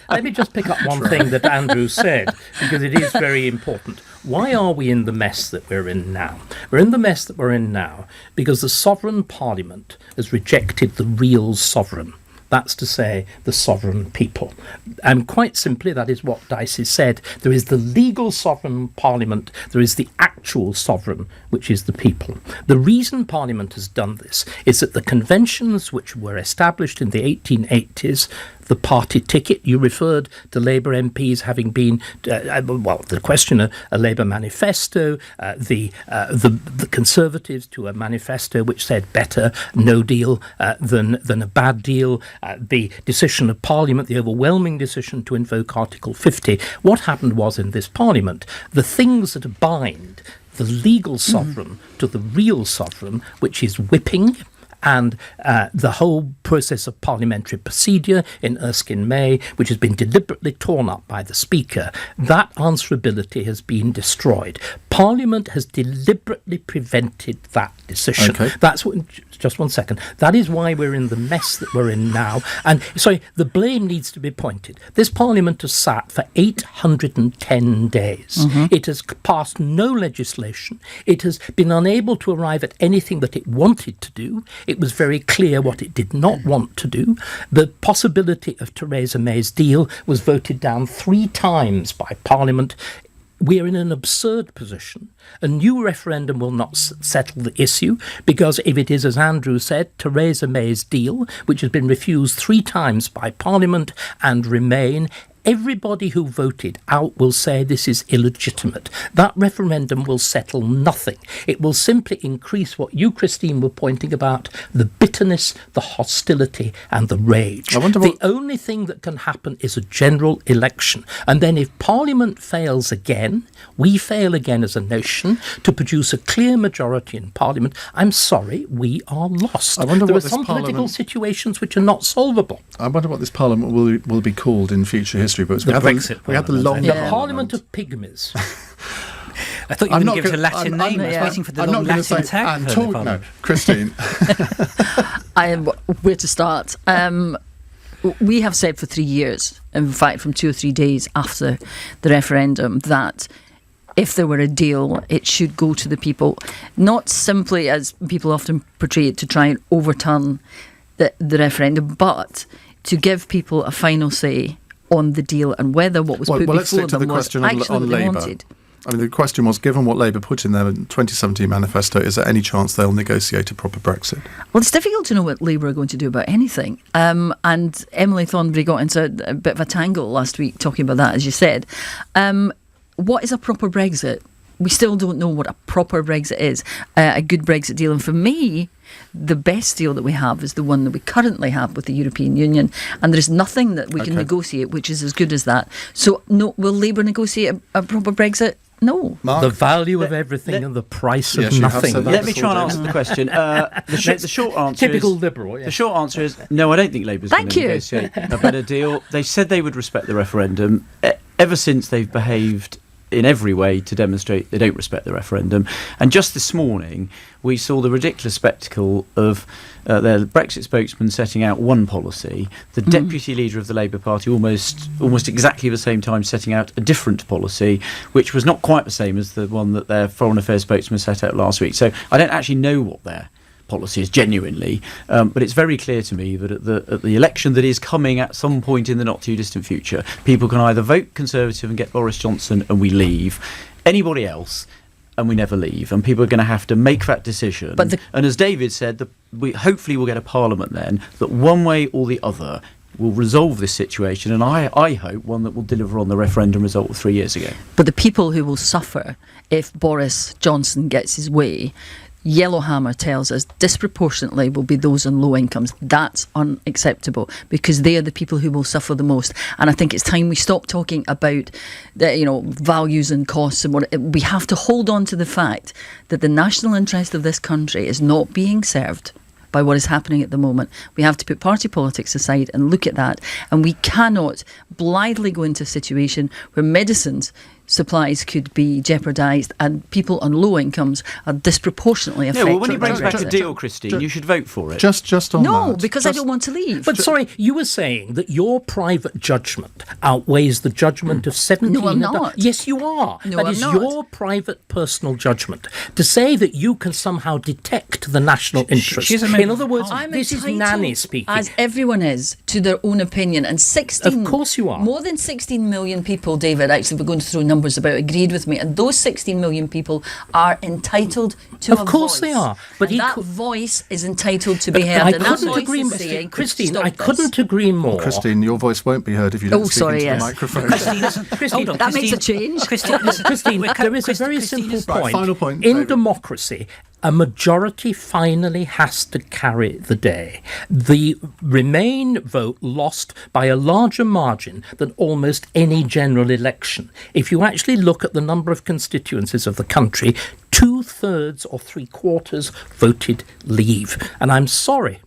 one thing that Andrew said, because it is very important. Why are we in the mess that we're in now? We're in the mess that we're in now because the sovereign Parliament has rejected the real sovereign. That's to say, the sovereign people. And quite simply, that is what Dicey said. There is the legal sovereign Parliament, there is the actual sovereign, which is the people. The reason Parliament has done this is that the conventions which were established in the 1880s, the party ticket, you referred to Labour MPs having been, the question, a Labour manifesto, the Conservatives to a manifesto which said better no deal than a bad deal, the decision of Parliament, the overwhelming decision to invoke Article 50. What happened was in this Parliament, the things that bind the legal sovereign to the real sovereign, which is whipping, and the whole process of parliamentary procedure in Erskine May, which has been deliberately torn up by the Speaker, that answerability has been destroyed. Parliament has deliberately prevented that decision. Okay. That's what. Just 1 second. That is why we're in the mess that we're in now. And sorry, the blame needs to be pointed. This Parliament has sat for 810 days. It has passed no legislation. It has been unable to arrive at anything that it wanted to do. It was very clear what it did not want to do. The possibility of Theresa May's deal was voted down 3 times by Parliament. We are in an absurd position. A new referendum will not settle the issue, because if it is, as Andrew said, Theresa May's deal, which has been refused 3 times by Parliament and Remain, everybody who voted out will say this is illegitimate. That referendum will settle nothing. It will simply increase what you, Christine, were pointing about, the bitterness, the hostility and the rage. The only thing that can happen is a general election. And then if Parliament fails again, we fail again as a nation to produce a clear majority in Parliament, I'm sorry, we are lost. There are some political situations which are not solvable. I wonder what this Parliament will be called in future history. But we had the Parliament of Pygmies. I thought you were going to give it a Latin name. I was waiting for the long Latin tag. No, Christine. Where to start? We have said for 3 years, in fact from 2 or 3 days after the referendum, that if there were a deal, it should go to the people, not simply, as people often portray it, to try and overturn the referendum, but to give people a final say on the deal and whether what was put before them was actually what they wanted. I mean, the question was, given what Labour put in their 2017 manifesto, is there any chance they'll negotiate a proper Brexit? Well, it's difficult to know what Labour are going to do about anything. And Emily Thornberry got into a bit of a tangle last week talking about that, as you said. What is a proper Brexit? We still don't know what a proper Brexit is, a good Brexit deal. And for me, the best deal that we have is the one that we currently have with the European Union, and there is nothing that we can negotiate which is as good as that. So, no, will Labour negotiate a proper Brexit? No. Mark? The value of everything and the price of nothing. Let me try and answer the question. The short answer typical is, Liberal. Yeah. The short answer is no. I don't think Labour's going to negotiate a better deal. They said they would respect the referendum. Ever since they've behaved in every way to demonstrate they don't respect the referendum. And just this morning, we saw the ridiculous spectacle of their Brexit spokesman setting out one policy, the deputy leader of the Labour Party almost exactly the same time setting out a different policy, which was not quite the same as the one that their Foreign Affairs spokesman set out last week. So I don't actually know what their policy is genuinely, but it's very clear to me that at the election that is coming at some point in the not too distant future, people can either vote Conservative and get Boris Johnson and we leave, anybody else and we never leave, and people are going to have to make that decision. And as David said, we hopefully will get a parliament then that one way or the other will resolve this situation, and I hope one that will deliver on the referendum result of 3 years ago. But the people who will suffer if Boris Johnson gets his way, Yellowhammer tells us disproportionately will be those on low incomes. That's unacceptable because they are the people who will suffer the most. And I think it's time we stop talking about values and costs and what we have to hold on to the fact that the national interest of this country is not being served by what is happening at the moment. We have to put party politics aside and look at that. And we cannot blithely go into a situation where medicines supplies could be jeopardised and people on low incomes are disproportionately affected. No, well, when he brings back a deal, Christine, you should vote for it. Just on that. No, because I don't want to leave. But sorry, you were saying that your private judgment outweighs the judgment of 17... No, I'm not. Yes, you are. No, that is your private personal judgment. To say that you can somehow detect the national interest. In other words, this is Nanny speaking. As everyone is, to their own opinion. And 16... Of course you are. More than 16 million people, David, actually, we're going to throw numbers about, agreed with me, and those 16 million people are entitled to a voice. Of course they are, but that voice is entitled to be heard. I couldn't agree more, Christine. I couldn't agree more. Well, Christine, your voice won't be heard if you don't speak into the microphone. Christine, that makes a change. Christine, there is a very simple point. Right, final point. In democracy, a majority finally has to carry the day. The Remain vote lost by a larger margin than almost any general election. If you actually look at the number of constituencies of the country, 2/3 or 3/4 voted leave. And I'm sorry.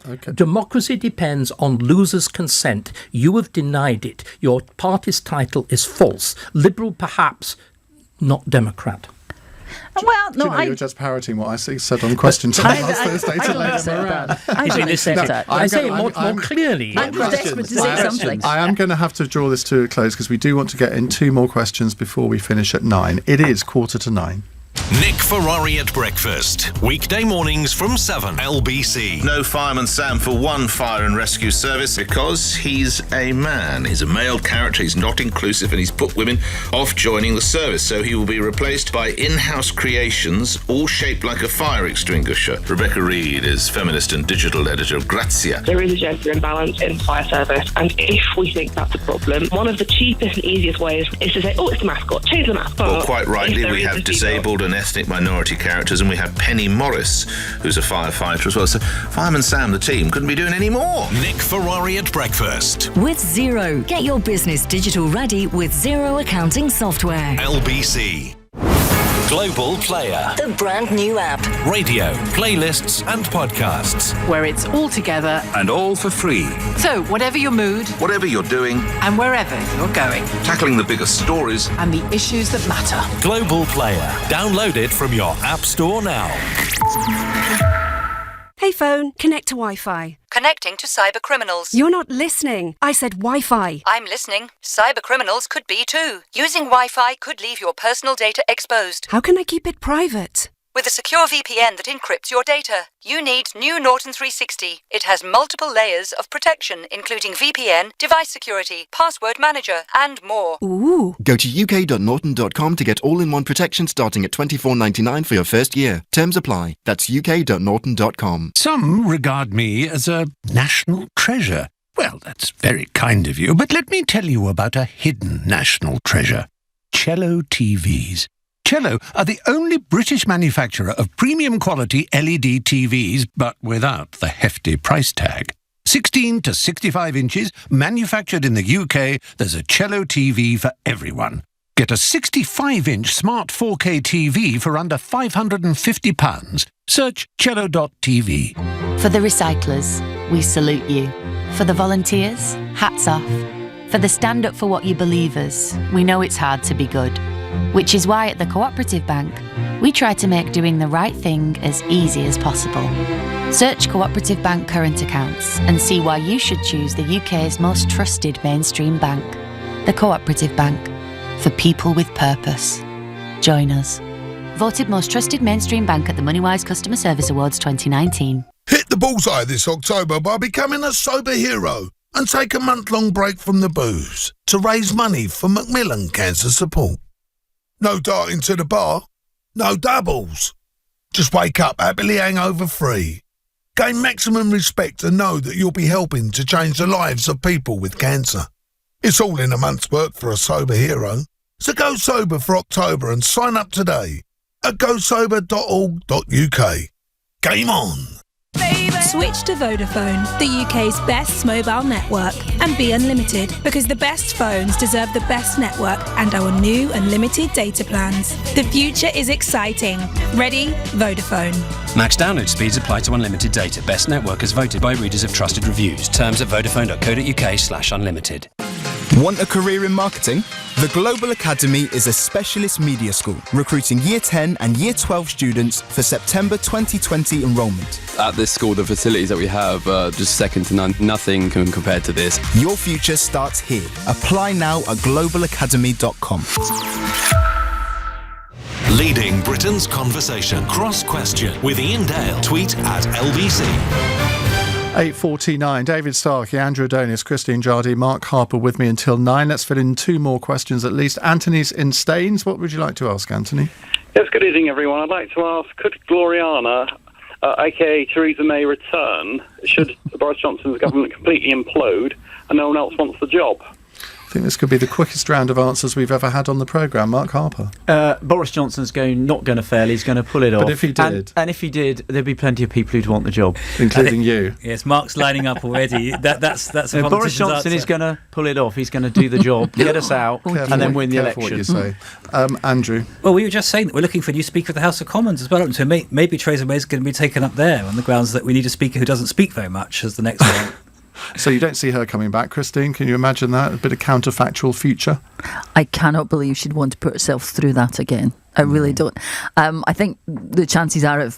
Okay. Democracy depends on losers' consent. You have denied it. Your party's title is false. Liberal, perhaps, not Democrat. Well, no, you're just parroting what I said on Question Time last Thursday to Labour Moran. I don't accept that. I say it more clearly. I'm desperate to say something. I am going to have to draw this to a close because we do want to get in 2 more questions before we finish at 9. It is 8:45. Nick Ferrari at breakfast. Weekday mornings from 7. LBC. No Fireman Sam for one fire and rescue service because he's a man. He's a male character, he's not inclusive, and he's put women off joining the service. So he will be replaced by in-house creations, all shaped like a fire extinguisher. Rebecca Reed is feminist and digital editor of Grazia. There is a gender imbalance in the fire service, and if we think that's a problem, one of the cheapest and easiest ways is to say, oh, it's the mascot, change the mascot. Well, quite rightly, we have disabled and ethnic minority characters, and we have Penny Morris, who's a firefighter as well. So Fireman Sam, the team, couldn't be doing any more. Nick Ferrari at breakfast. With Xero. Get your business digital ready with Xero accounting software. LBC. Global Player. The brand new app. Radio, playlists and podcasts. Where it's all together. And all for free. So, whatever your mood. Whatever you're doing. And wherever you're going. Tackling the biggest stories. And the issues that matter. Global Player. Download it from your App Store now. Hey phone, connect to Wi-Fi. Connecting to cyber criminals. You're not listening. I said Wi-Fi. I'm listening. Cyber criminals could be too. Using Wi-Fi could leave your personal data exposed. How can I keep it private? With a secure VPN that encrypts your data, you need new Norton 360. It has multiple layers of protection, including VPN, device security, password manager, and more. Ooh. Go to uk.norton.com to get all-in-one protection starting at $24.99 for your first year. Terms apply. That's uk.norton.com. Some regard me as a national treasure. Well, that's very kind of you, but let me tell you about a hidden national treasure. Cello TVs. Cello are the only British manufacturer of premium quality LED TVs, but without the hefty price tag. 16 to 65 inches, manufactured in the UK, there's a Cello TV for everyone. Get a 65-inch smart 4K TV for under £550. Search cello.tv. For the recyclers, we salute you. For the volunteers, hats off. For the stand up for what you believers, we know it's hard to be good. Which is why at the Cooperative Bank, we try to make doing the right thing as easy as possible. Search Cooperative Bank current accounts and see why you should choose the UK's most trusted mainstream bank. The Cooperative Bank. For people with purpose. Join us. Voted most trusted mainstream bank at the Moneywise Customer Service Awards 2019. Hit the bullseye this October by becoming a sober hero and take a month-long break from the booze to raise money for Macmillan Cancer Support. No darting to the bar, no doubles. Just wake up happily hangover-free. Gain maximum respect and know that you'll be helping to change the lives of people with cancer. It's all in a month's work for a sober hero. So go sober for October and sign up today at gosober.org.uk. Game on! Switch to Vodafone, the UK's best mobile network, and be unlimited, because the best phones deserve the best network and our new unlimited data plans. The future is exciting. Ready? Vodafone. Max download speeds apply to unlimited data. Best network as voted by readers of trusted reviews. Terms at vodafone.co.uk/unlimited. Want a career in marketing? The Global Academy is a specialist media school recruiting Year 10 and Year 12 students for September 2020 enrolment. At this school, the facilities that we have are just second to none. Nothing can compare to this. Your future starts here. Apply now at globalacademy.com. Leading Britain's conversation. Cross Question with Iain Dale. Tweet at LBC. 8:49. David Starkey, Andrew Adonis, Christine Jardine, Mark Harper with me until 9. Let's fit in 2 more questions at least. Anthony's in Staines. What would you like to ask, Anthony? Yes, good evening, everyone. I'd like to ask, could Gloriana, a.k.a. Theresa May, return should Boris Johnson's government completely implode and no one else wants the job? I think this could be the quickest round of answers we've ever had on the programme. Mark Harper. Boris Johnson's not going to fail. He's going to pull it off. But if he did... And if he did, there'd be plenty of people who'd want the job. Including you. Yes, Mark's lining up already. That's a Boris Johnson is going to pull it off. He's going to do the job, get us out, and then win the election. What you say. Andrew? Well, we were just saying that we're looking for a new Speaker of the House of Commons as well. So maybe Theresa May is going to be taken up there on the grounds that we need a Speaker who doesn't speak very much as the next one. So you don't see her coming back, Christine? Can you imagine that? A bit of counterfactual future? I cannot believe she'd want to put herself through that again. I really don't. I think the chances are,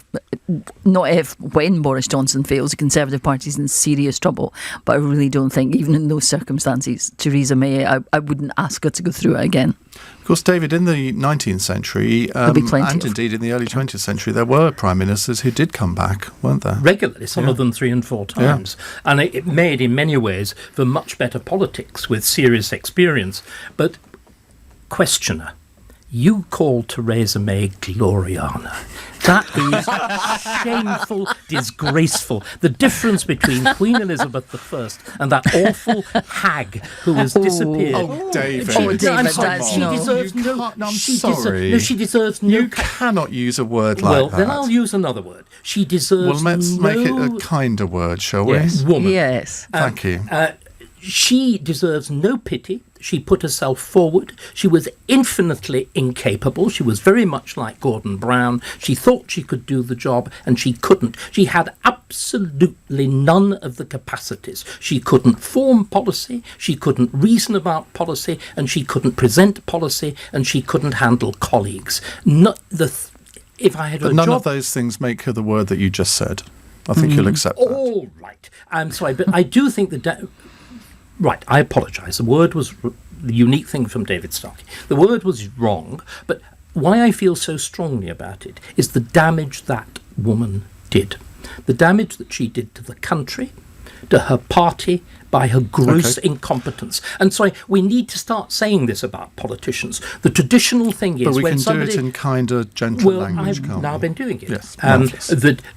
when Boris Johnson fails, the Conservative Party's in serious trouble. But I really don't think, even in those circumstances, Theresa May, I wouldn't ask her to go through it again. Of course, David, in the 19th century, and indeed in the early 20th century, there were prime ministers who did come back, weren't there? Regularly, some of them 3 and 4 times. Yeah. And it made, in many ways, for much better politics with serious experience. But, questioner, you call Theresa May Gloriana. That is shameful, disgraceful. The difference between Queen Elizabeth I and that awful hag who has disappeared. Oh, David. I'm sorry. She deserves she deserves no... You cannot use a word like that. Well, then I'll use another word. She deserves let's make it a kinder word, shall we? Yes, woman. Yes. Thank you. She deserves no pity. She put herself forward. She was infinitely incapable. She was very much like Gordon Brown. She thought she could do the job, and she couldn't. She had absolutely none of the capacities. She couldn't form policy, she couldn't reason about policy, and she couldn't present policy, and she couldn't handle colleagues. But none of those things make her the word that you just said. I think you'll accept that. All right. I'm sorry, but I do think that... Right, I apologise. The word was the unique thing from David Starkey. The word was wrong, but why I feel so strongly about it is the damage that woman did. The damage that she did to the country, to her party, by her gross incompetence. And so we need to start saying this about politicians. The traditional thing is... But we when can somebody, do it in kinder, gentle language, I've can't now we? been doing it. Yes,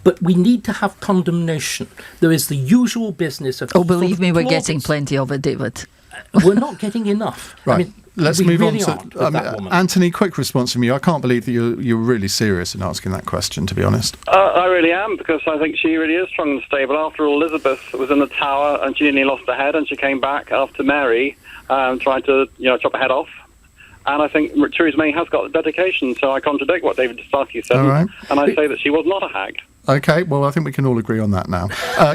but we need to have condemnation. There is the usual business of... Oh, believe me, we're getting plenty of it, David. We're not getting enough. Right. I mean, Let's move on to Anthony. Quick response from you. I can't believe that you're really serious in asking that question, to be honest. I really am, because I think she really is strong and stable. After all, Elizabeth was in the Tower and she nearly lost her head, and she came back after Mary tried to chop her head off. And I think Theresa May has got the dedication, so I contradict what David Starkey said, and I say that she was not a hag. OK, well, I think we can all agree on that now.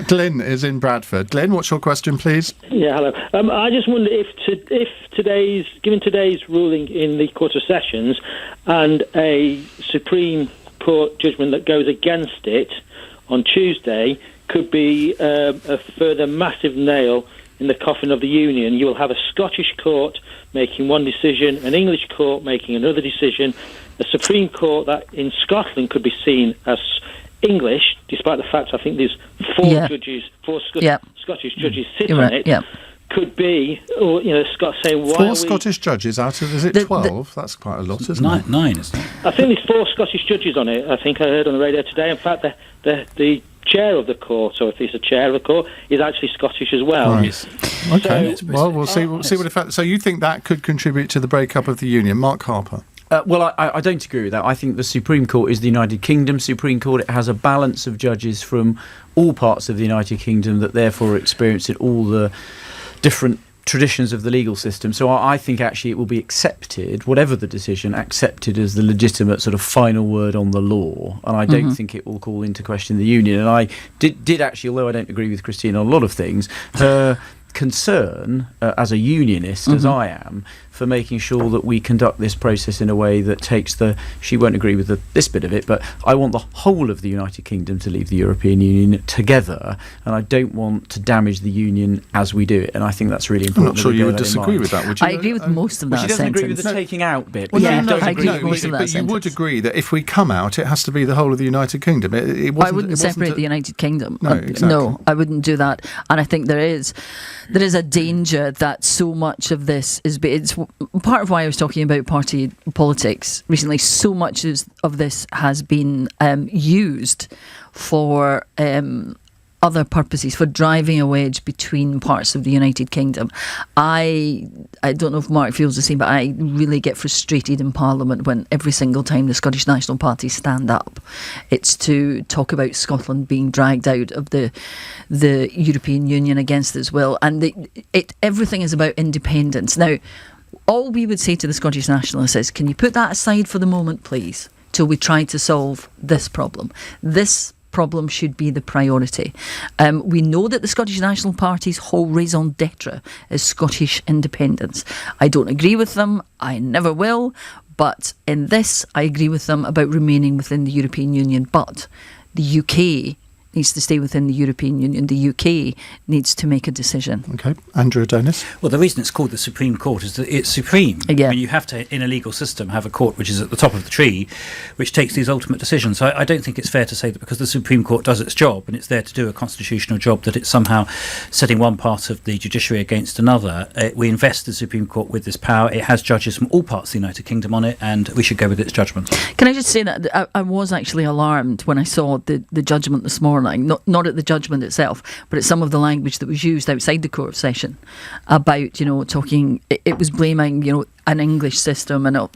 Glyn is in Bradford. Glyn, what's your question, please? Yeah, hello. I just wonder if given today's ruling in the Court of Sessions and a Supreme Court judgment that goes against it on Tuesday could be a further massive nail in the coffin of the Union. You will have a Scottish court making one decision, an English court making another decision, a Supreme Court that in Scotland could be seen as English, despite the fact I think there's four Scottish judges sit on it, could be, or Scott saying why four Scottish judges out of, is it 12? That's quite a lot, isn't it? 9, isn't it? I think there's 4 Scottish judges on it. I think I heard on the radio today. In fact, the chair of the court, or if he's the chair of the court, is actually Scottish as well. Right. Okay. Well, we'll see what effect. So you think that could contribute to the breakup of the Union, Mark Harper? Well, I don't agree with that. I think the Supreme Court is the United Kingdom Supreme Court. It has a balance of judges from all parts of the United Kingdom that therefore are experiencing all the different traditions of the legal system. So I think actually it will be accepted, whatever the decision, accepted as the legitimate sort of final word on the law. And I don't think it will call into question the Union. And I did actually, although I don't agree with Christine on a lot of things, her concern as a unionist, as I am, for making sure that we conduct this process in a way that takes she won't agree with this bit of it, but I want the whole of the United Kingdom to leave the European Union together, and I don't want to damage the Union as we do it, and I think that's really important. I'm not sure you would disagree with that, would you? I agree with most of that sentence. She doesn't agree with the taking out bit. Well, I agree with most of that sentence. But you would agree that if we come out, it has to be the whole of the United Kingdom. I wouldn't separate the United Kingdom. No, exactly. No, I wouldn't do that. And I think there is a danger that so much of this it's part of why I was talking about party politics recently. So much of this has been used for other purposes, for driving a wedge between parts of the United Kingdom. I don't know if Mark feels the same, but I really get frustrated in Parliament when every single time the Scottish National Party stand up, it's to talk about Scotland being dragged out of the European Union against its will, and everything is about independence. Now, all we would say to the Scottish Nationalists is, can you put that aside for the moment, please, till we try to solve this problem? This problem should be the priority. We know that the Scottish National Party's whole raison d'etre is Scottish independence. I don't agree with them, I never will, but in this I agree with them about remaining within the European Union. But the UK needs to stay within the European Union. The UK needs to make a decision. Okay. Andrew Adonis? Well, the reason it's called the Supreme Court is that it's supreme. Yeah. I mean, you have to, in a legal system, have a court which is at the top of the tree, which takes these ultimate decisions. So I don't think it's fair to say that because the Supreme Court does its job and it's there to do a constitutional job, that it's somehow setting one part of the judiciary against another. We invest the Supreme Court with this power. It has judges from all parts of the United Kingdom on it, and we should go with its judgment. Can I just say that I was actually alarmed when I saw the judgment this morning, not at the judgment itself, but at some of the language that was used outside the court session about, talking, it was blaming, an English system and all.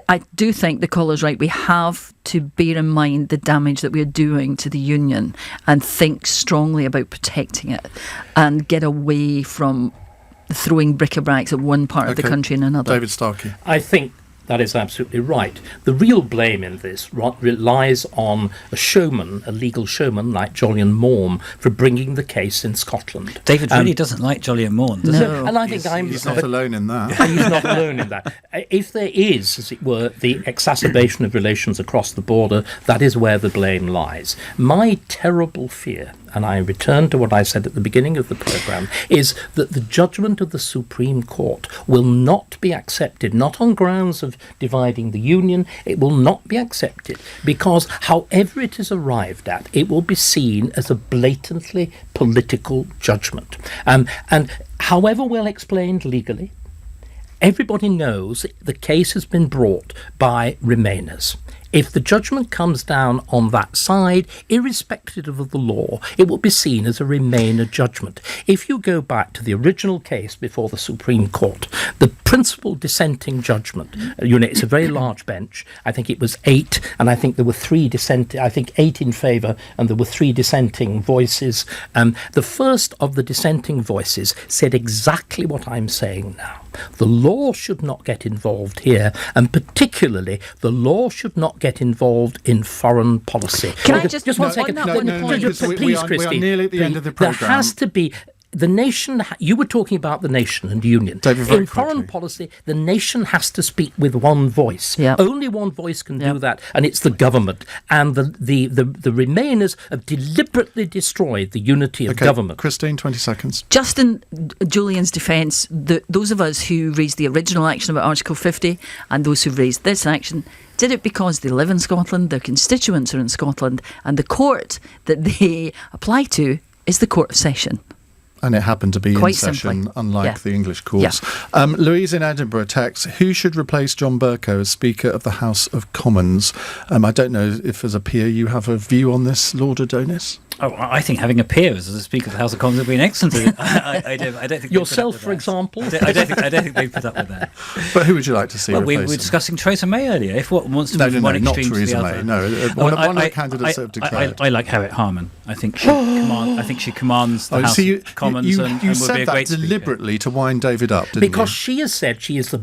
I do think the caller's right. We have to bear in mind the damage that we're doing to the Union and think strongly about protecting it and get away from throwing bric-a-bracs at one part of the country and another. David Starkey. I think that is absolutely right. The real blame in this relies on a legal showman like Jolyon Maugham for bringing the case in Scotland. David really doesn't like Jolyon Maugham, does he? And I think he's not alone in that. He's not alone in that. If there is, as it were, the exacerbation of relations across the border, that is where the blame lies. My terrible fear, and I return to what I said at the beginning of the programme, is that the judgment of the Supreme Court will not be accepted, not on grounds of dividing the Union. It will not be accepted because however it is arrived at, it will be seen as a blatantly political judgment. And however well explained legally, everybody knows the case has been brought by Remainers. If the judgment comes down on that side, irrespective of the law, it will be seen as a Remainer judgment. If you go back to the original case before the Supreme Court, the principal dissenting judgment, it's a very large bench. I think it was 8, and I think there were 3 dissenting. I think 8 in favour, and there were 3 dissenting voices. The first of the dissenting voices said exactly what I'm saying now. The law should not get involved here, and particularly the law should not get involved in foreign policy. Can I just one second? Please, Christy. We are nearly at the end of the programme. There has to be. The nation, you were talking about the nation and union. David, in foreign policy, the nation has to speak with one voice. Yep. Only one voice can do that, and it's the government. And the Remainers have deliberately destroyed the unity of government. Christine, 20 seconds. Just in Julian's defence, those of us who raised the original action about Article 50 and those who raised this action did it because they live in Scotland, their constituents are in Scotland, and the court that they apply to is the Court of Session. And it happened to be Quite in session, simply. unlike the English courts. Louise in Edinburgh texts, who should replace John Bercow as Speaker of the House of Commons? I don't know if as a peer you have a view on this, Lord Adonis? Oh, I think having a peer as a Speaker of the House of Commons would be an excellent. I don't think yourself, for example. I don't think they'd put up with that. But who would you like to see? Well, we were discussing Theresa May earlier. If what wants to move one extreme to the other, one of the candidates have declared. I like Harriet Harman. I think she commands the House of Commons. You said that deliberately to wind David up, didn't because you? She has said she is the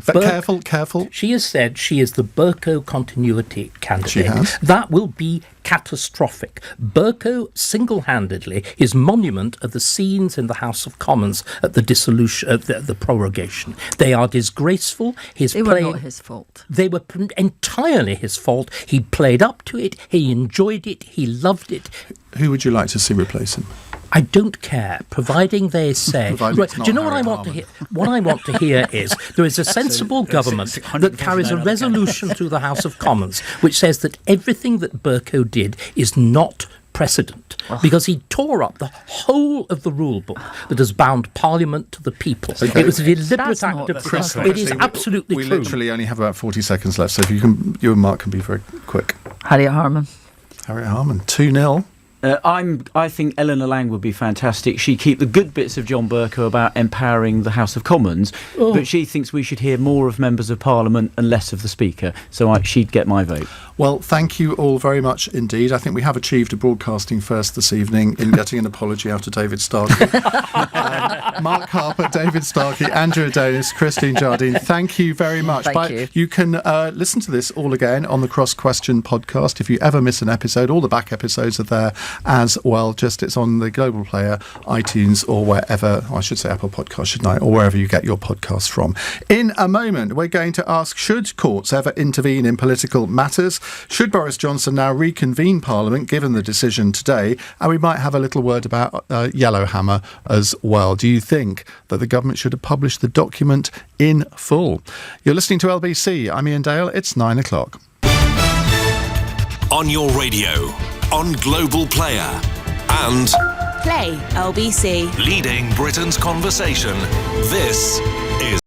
careful. She has said she is the Bercow continuity candidate. She has. That will be catastrophic. Bercow single-handedly is monument of the scenes in the House of Commons at the dissolution of the prorogation. They are disgraceful. They were not his fault. They were entirely his fault. He played up to it. He enjoyed it. He loved it. Who would you like to see replace him? I don't care, providing they say. Do you know what I want to hear? What I want to hear is there is a sensible government that carries a resolution through the House of Commons which says that everything that Bercow did is not precedent, because he tore up the whole of the rule book that has bound Parliament to the people. Okay. It was a deliberate act of Christ. It is absolutely true. We literally only have about 40 seconds left, so if you and Mark can be very quick. Harriet Harman, 2-0. I think Eleanor Lang would be fantastic. She'd keep the good bits of John Bercow about empowering the House of Commons, but she thinks we should hear more of members of Parliament and less of the Speaker. So she'd get my vote. Well, thank you all very much indeed. I think we have achieved a broadcasting first this evening in getting an apology out of David Starkey. Mark Harper, David Starkey, Andrew Adonis, Christine Jardine, thank you very much. Thank you. You can listen to this all again on the Cross Question podcast. If you ever miss an episode, all the back episodes are there as well. Just it's on the Global Player, iTunes, or wherever, I should say Apple Podcasts, shouldn't I, or wherever you get your podcasts from. In a moment, we're going to ask, should courts ever intervene in political matters? Should Boris Johnson now reconvene Parliament, given the decision today? And we might have a little word about Yellowhammer as well. Do you think that the government should have published the document in full? You're listening to LBC. I'm Iain Dale. It's 9 o'clock. On your radio, on Global Player, and Play LBC. Leading Britain's conversation. This is